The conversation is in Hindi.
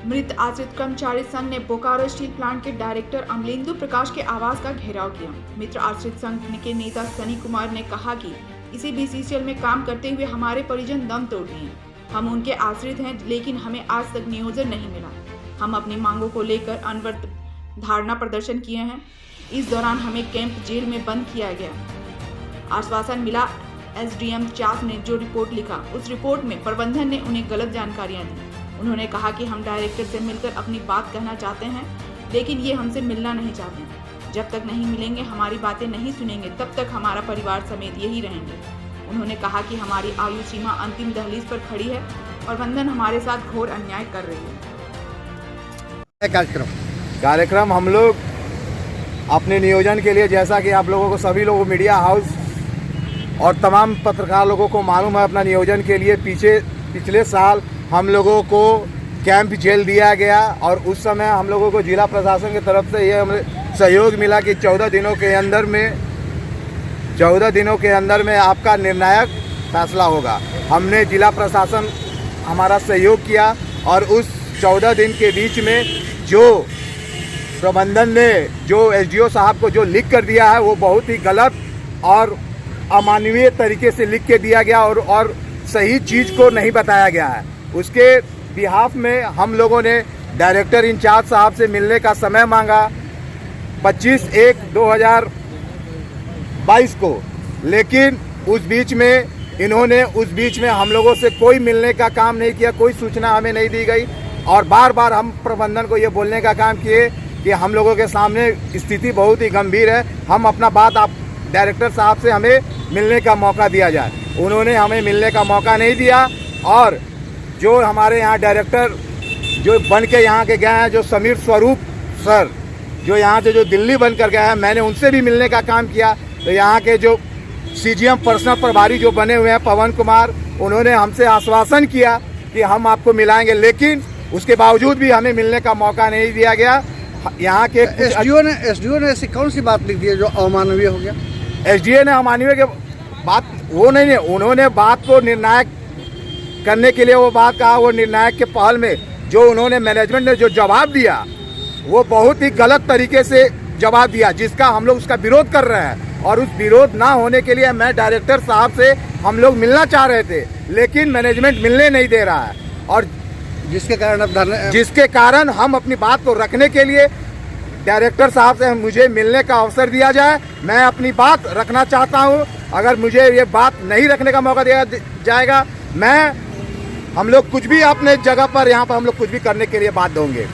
मृत आश्रित कर्मचारी संघ ने बोकारो स्टील प्लांट के डायरेक्टर अमलेंदु प्रकाश के आवास का घेराव किया। मित्र आश्रित संघ के नेता सनी कुमार ने कहा कि इसी बीसीसीएल में काम करते हुए हमारे परिजन दम तोड़ दिए। हम उनके आश्रित हैं, लेकिन हमें आज तक नियोजन नहीं मिला। हम अपनी मांगों को लेकर अनवरत धारणा प्रदर्शन किए हैं। इस दौरान हमें कैंप जेल में बंद किया गया। आश्वासन मिला। एसडीएम चास ने जो रिपोर्ट लिखा, उस रिपोर्ट में प्रबंधन ने उन्हें गलत जानकारियां दी। उन्होंने कहा कि हम डायरेक्टर से मिलकर अपनी बात कहना चाहते हैं, लेकिन ये हमसे मिलना नहीं चाहते। जब तक नहीं मिलेंगे, हमारी बातें नहीं सुनेंगे, तब तक हमारा परिवार समेत यही रहेंगे। उन्होंने कहा कि हमारी आयु सीमा अंतिम दहलीज पर खड़ी है। प्रबंधन हमारे साथ घोर अन्याय कर रही है। कार्यक्रम हम लोग अपने नियोजन के लिए, जैसा कि आप लोगों को सभी लोगों मीडिया हाउस और तमाम पत्रकार लोगों को मालूम है, अपना नियोजन के लिए पिछले साल हम लोगों को कैंप जेल दिया गया और उस समय हम लोगों को जिला प्रशासन की तरफ से ये हमें सहयोग मिला कि 14 दिनों के अंदर में आपका निर्णायक फैसला होगा। हमने जिला प्रशासन हमारा सहयोग किया और उस 14 दिन के बीच में जो प्रबंधन ने जो एसडीओ साहब को जो लिख कर दिया है, वो बहुत ही गलत और अमानवीय तरीके से लिख के दिया गया और सही चीज़ को नहीं बताया गया है। उसके बिहाफ में हम लोगों ने डायरेक्टर इंचार्ज साहब से मिलने का समय मांगा 25/1/2022 को, लेकिन उस बीच में हम लोगों से कोई मिलने का काम नहीं किया, कोई सूचना हमें नहीं दी गई। और बार बार हम प्रबंधन को ये बोलने का काम किए कि हम लोगों के सामने स्थिति बहुत ही गंभीर है, हम अपना बात आप डायरेक्टर साहब से हमें मिलने का मौका दिया जाए। उन्होंने हमें मिलने का मौका नहीं दिया और जो हमारे यहाँ डायरेक्टर जो बन के यहाँ के गए हैं, जो समीर स्वरूप सर जो यहाँ से जो दिल्ली बन कर गए हैं, मैंने उनसे भी मिलने का काम किया। तो यहाँ के जो सीजीएम पर्सनल प्रभारी जो बने हुए हैं पवन कुमार, उन्होंने हमसे आश्वासन किया कि हम आपको मिलाएंगे, लेकिन उसके बावजूद भी हमें मिलने का मौका नहीं दिया गया। यहाँ के एसडीओ ने ऐसी कौन सी बात लिख दी है जो अमानवीय हो गया? एसडीओ ने अमानवीय के बात वो नहीं है, उन्होंने बात को निर्णायक करने के लिए वो बात कहा। वो निर्णायक के पहल में जो उन्होंने मैनेजमेंट ने जो जवाब दिया, वो बहुत ही गलत तरीके से जवाब दिया, जिसका हम लोग उसका विरोध कर रहे हैं। और उस विरोध ना होने के लिए मैं डायरेक्टर साहब से हम लोग मिलना चाह रहे थे, लेकिन मैनेजमेंट मिलने नहीं दे रहा है। और जिसके कारण हम अपनी बात को रखने के लिए डायरेक्टर साहब से मुझे मिलने का अवसर दिया जाए। मैं अपनी बात रखना चाहता हूं। अगर मुझे ये बात नहीं रखने का मौका दिया जाएगा, हम लोग कुछ भी अपने जगह पर यहाँ पर हम लोग कुछ भी करने के लिए बाध्य होंगे।